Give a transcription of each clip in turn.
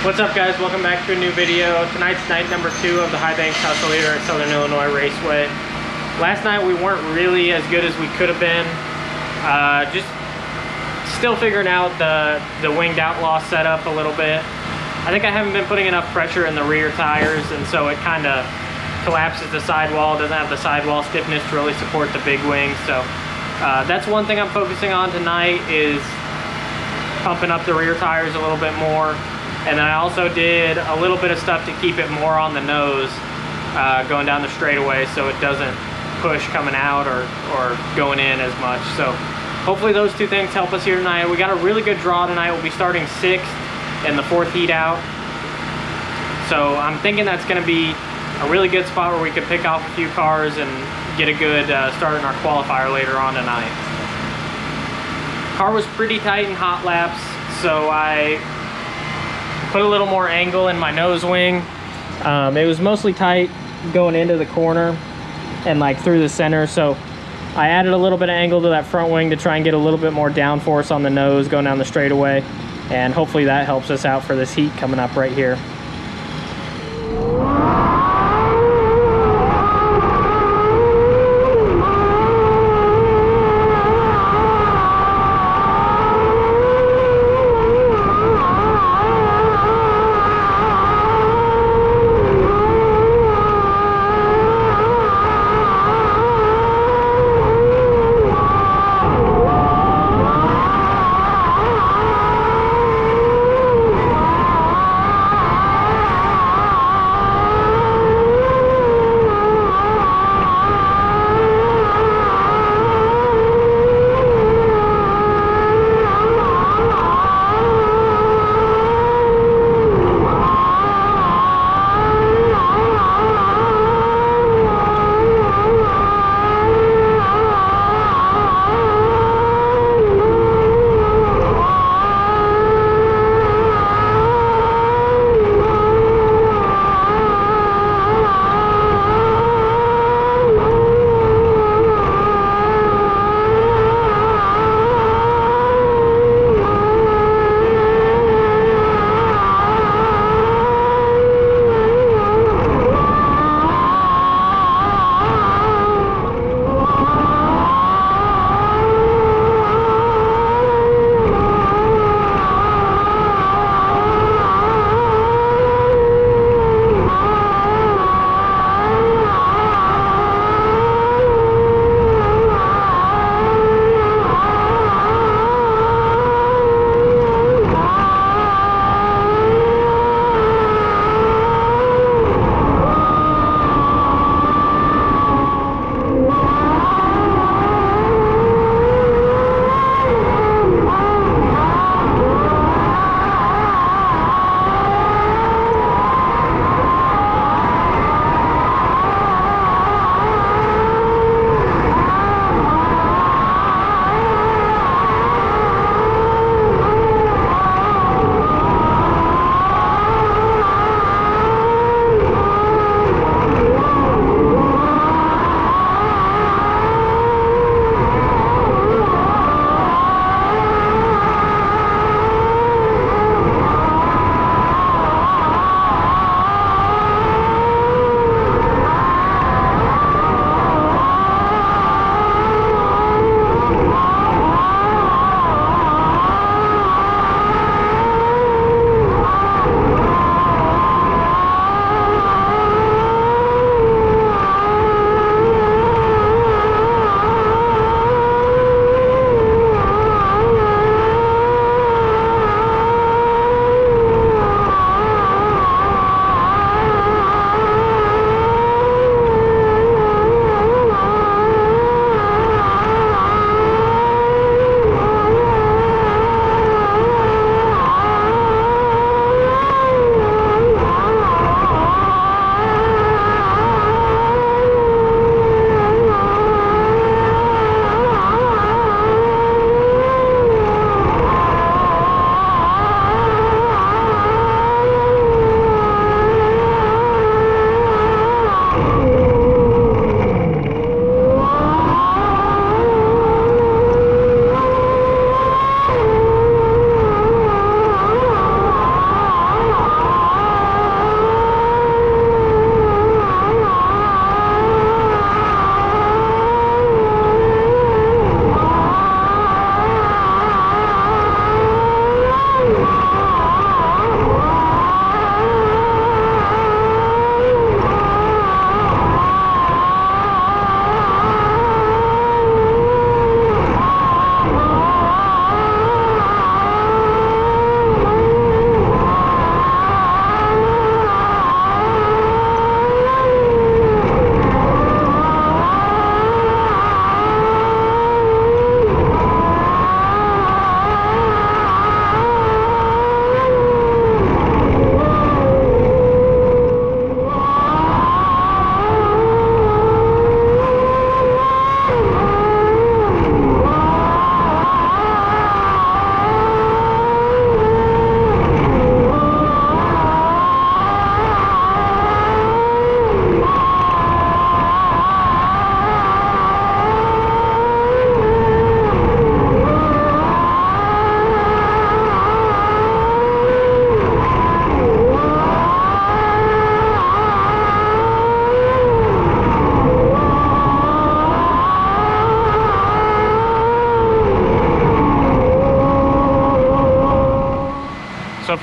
What's up, guys? Welcome back to a new video. Tonight's night number 2 of the High Banks Hustle here at Southern Illinois Raceway. Last night we weren't really as good as we could have been. Just still figuring out the winged outlaw setup a little bit. I think I haven't been putting enough pressure in the rear tires, and so it kind of collapses the sidewall. Doesn't have the sidewall stiffness to really support the big wings. So that's one thing I'm focusing on tonight, is pumping up the rear tires a little bit more. And then I also did a little bit of stuff to keep it more on the nose going down the straightaway, so it doesn't push coming out or going in as much. So hopefully those two things help us here tonight. We got a really good draw tonight. We'll be starting 6th in the 4th heat out. So I'm thinking that's going to be a really good spot where we could pick off a few cars and get a good start in our qualifier later on tonight. Car was pretty tight in hot laps, so I put a little more angle in my nose wing. It was mostly tight going into the corner and like through the center, so I added a little bit of angle to that front wing to try and get a little bit more downforce on the nose going down the straightaway, and hopefully that helps us out for this heat coming up right here.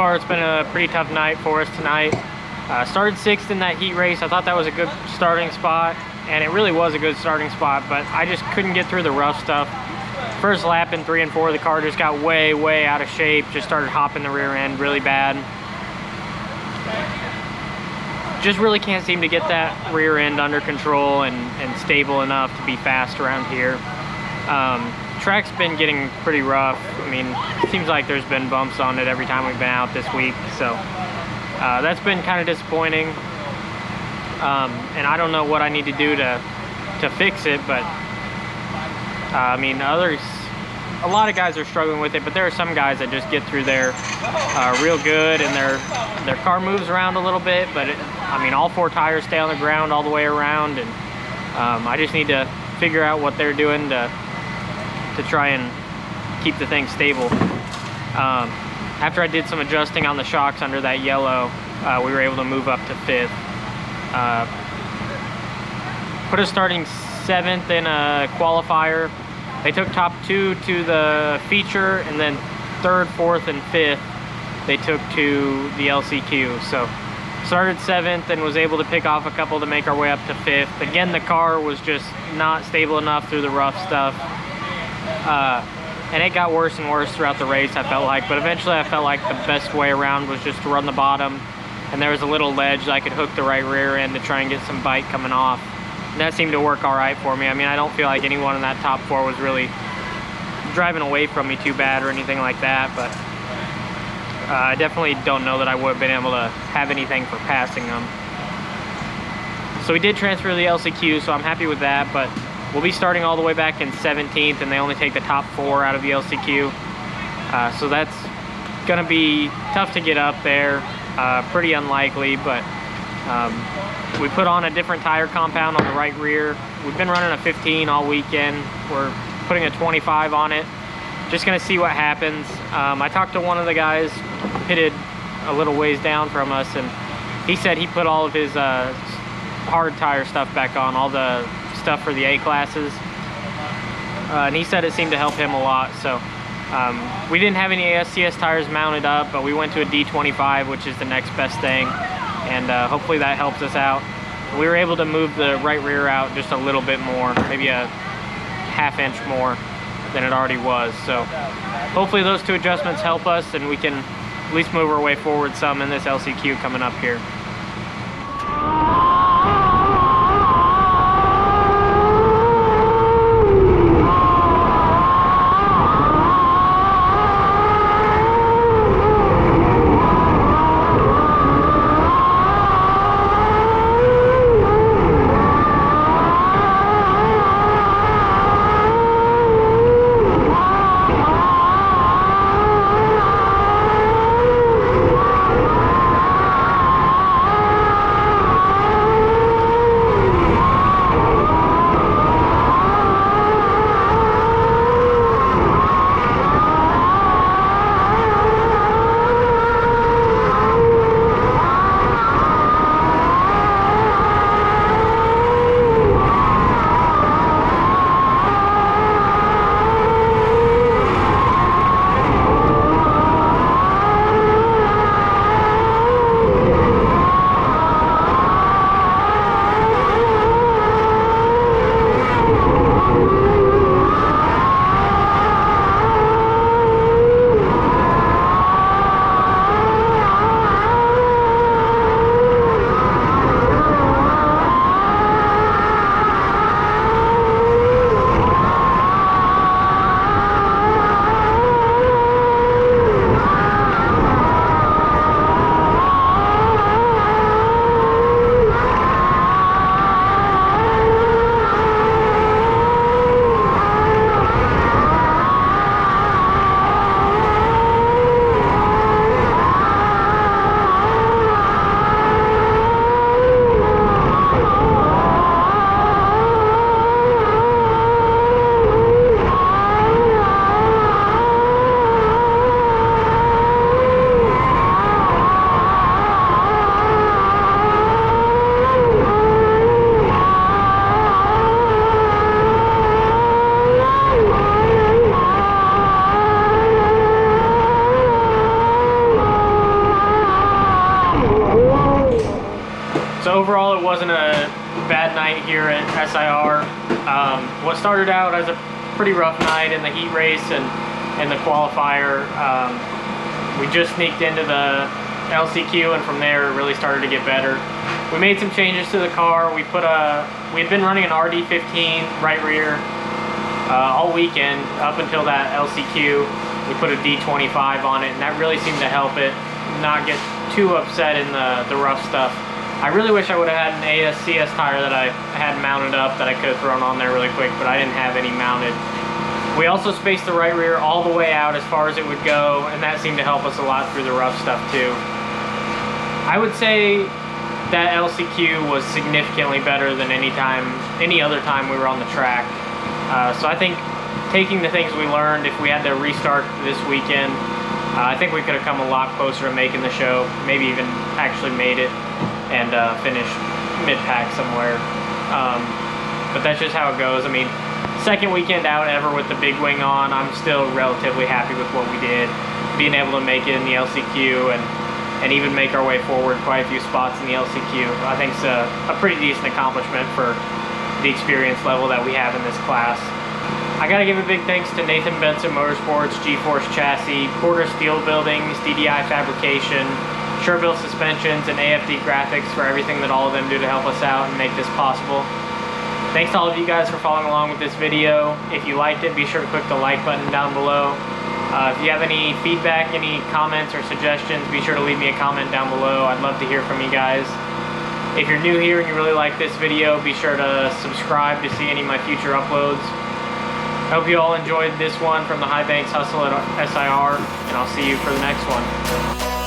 far it's been a pretty tough night for us tonight. Started 6th in that heat race. I thought that was a good starting spot, and it really was a good starting spot, but I just couldn't get through the rough stuff. First lap in 3 and 4, the car just got way out of shape, just started hopping the rear end really bad. Just really can't seem to get that rear end under control and stable enough to be fast around here. Track's been getting pretty rough. I mean, it seems like there's been bumps on it every time we've been out this week, so that's been kind of disappointing. And I don't know what I need to do to fix it, but I mean, a lot of guys are struggling with it, but there are some guys that just get through there real good, and their car moves around a little bit, but I mean, all 4 tires stay on the ground all the way around, and I just need to figure out what they're doing to try and keep the thing stable. After I did some adjusting on the shocks under that yellow, we were able to move up to 5th. Put us starting 7th in a qualifier. They took top 2 to the feature, and then 3rd, 4th, and 5th they took to the LCQ. So started 7th and was able to pick off a couple to make our way up to 5th. Again, the car was just not stable enough through the rough stuff. And it got worse and worse throughout the race, I felt like. But eventually I felt like the best way around was just to run the bottom. And there was a little ledge that I could hook the right rear end to try and get some bite coming off. And that seemed to work all right for me. I mean, I don't feel like anyone in that top 4 was really driving away from me too bad or anything like that. But I definitely don't know that I would have been able to have anything for passing them. So we did transfer to the LCQ, so I'm happy with that. But we'll be starting all the way back in 17th, and they only take the top 4 out of the LCQ. So that's gonna be tough to get up there. Pretty unlikely, but we put on a different tire compound on the right rear. We've been running a 15 all weekend. We're putting a 25 on it. Just gonna see what happens. I talked to one of the guys pitted a little ways down from us, and he said he put all of his hard tire stuff back on, all the stuff for the A classes, and he said it seemed to help him a lot. So we didn't have any ASTS tires mounted up, but we went to a D25, which is the next best thing, and hopefully that helps us out. We were able to move the right rear out just a little bit more, maybe a ½ inch more than it already was. So hopefully those 2 adjustments help us, and we can at least move our way forward some in this LCQ coming up here. So overall, it wasn't a bad night here at SIR. What started out as a pretty rough night in the heat race and the qualifier, we just sneaked into the LCQ, and from there it really started to get better. We made some changes to the car. We had been running an RD15 right rear all weekend up until that LCQ. We put a D25 on it, and that really seemed to help it not get too upset in the rough stuff. I really wish I would have had an ASCS tire that I had mounted up that I could have thrown on there really quick, but I didn't have any mounted. We also spaced the right rear all the way out as far as it would go, and that seemed to help us a lot through the rough stuff too. I would say that LCQ was significantly better than any other time we were on the track. So I think taking the things we learned, if we had to restart this weekend, I think we could have come a lot closer to making the show, maybe even actually made it and finished mid-pack somewhere. But that's just how it goes. I mean, second weekend out ever with the big wing on, I'm still relatively happy with what we did. Being able to make it in the LCQ and even make our way forward quite a few spots in the LCQ, I think it's a pretty decent accomplishment for the experience level that we have in this class. I gotta give a big thanks to Nathan Benson Motorsports, G-Force Chassis, Porter Steel Buildings, DDI Fabrication, Sherville Suspensions, and AFD Graphics for everything that all of them do to help us out and make this possible. Thanks to all of you guys for following along with this video. If you liked it, be sure to click the like button down below. If you have any feedback, any comments or suggestions, be sure to leave me a comment down below. I'd love to hear from you guys. If you're new here and you really like this video, be sure to subscribe to see any of my future uploads. I hope you all enjoyed this one from the High Banks Hustle at SIR, and I'll see you for the next one.